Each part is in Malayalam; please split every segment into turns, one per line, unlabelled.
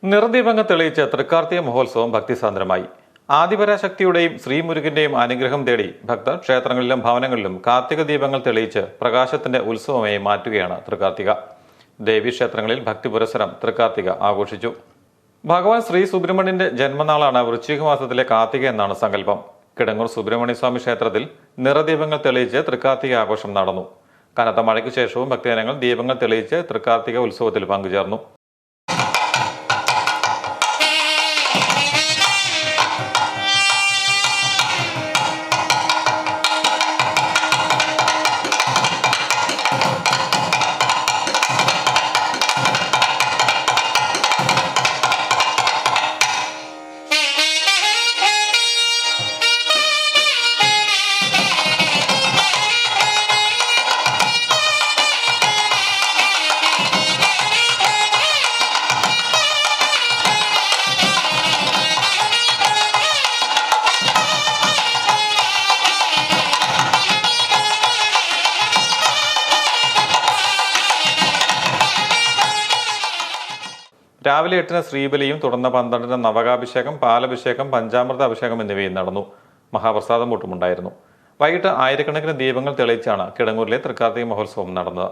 നിറദീപങ്ങൾ തെളിയിച്ച് തൃക്കാർത്തിക മഹോത്സവം ഭക്തിസാന്ദ്രമായി. ആദിപരാശക്തിയുടെയും ശ്രീമുരുകന്റെയും അനുഗ്രഹം തേടി ഭക്തർ ക്ഷേത്രങ്ങളിലും ഭവനങ്ങളിലും കാർത്തിക ദീപങ്ങൾ തെളിയിച്ച് പ്രകാശത്തിന്റെ ഉത്സവമായി മാറ്റുകയാണ് തൃക്കാർത്തിക. ദേവീക്ഷേത്രങ്ങളിൽ ഭക്തി പുരസ്സരം തൃക്കാർത്തിക ആഘോഷിച്ചു. ഭഗവാൻ ശ്രീ സുബ്രഹ്മണ്യന്റെ ജന്മനാളാണ് വൃശ്ചിക മാസത്തിലെ കാർത്തിക എന്നാണ് സങ്കല്പം. കിടങ്ങൂർ സുബ്രഹ്മണ്യ സ്വാമി ക്ഷേത്രത്തിൽ നിറദീപങ്ങൾ തെളിയിച്ച് തൃക്കാർത്തിക ആഘോഷം നടന്നു. കനത്ത മഴയ്ക്ക് ശേഷവും ഭക്തജനങ്ങൾ ദീപങ്ങൾ തെളിയിച്ച് തൃക്കാർത്തിക ഉത്സവത്തിൽ പങ്കുചേർന്നു. രാവിലെ 8-ന് ശ്രീബലിയും തുടർന്ന് 12-ന് നവകാഭിഷേകം, പാലഭിഷേകം, പഞ്ചാമൃത അഭിഷേകം എന്നിവയും നടന്നു. മഹാപ്രസാദം കൂട്ടുമുണ്ടായിരുന്നു. വൈകിട്ട് ആയിരക്കണക്കിന് ദീപങ്ങൾ തെളിയിച്ചാണ് കിടങ്ങൂരിലെ തൃക്കാർത്തിക മഹോത്സവം നടന്നത്.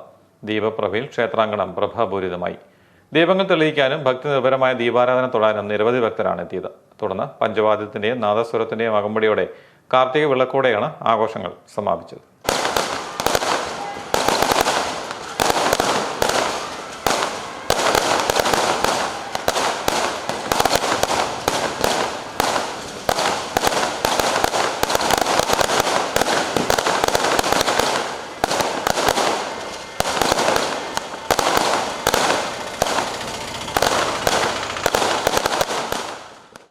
ദീപപ്രഭയിൽ ക്ഷേത്രാങ്കണം പ്രഭാപൂരിതമായി. ദീപങ്ങൾ തെളിയിക്കാനും ഭക്തി നിർഭരമായ ദീപാരാധന തൊഴാനും നിരവധി ഭക്തരാണ് എത്തിയത്. തുടർന്ന് പഞ്ചവാദ്യത്തിന്റെയും നാദസ്വരത്തിന്റെയും അകമ്പടിയോടെ കാർത്തിക വിളക്കോടെയാണ് ആഘോഷങ്ങൾ സമാപിച്ചത്.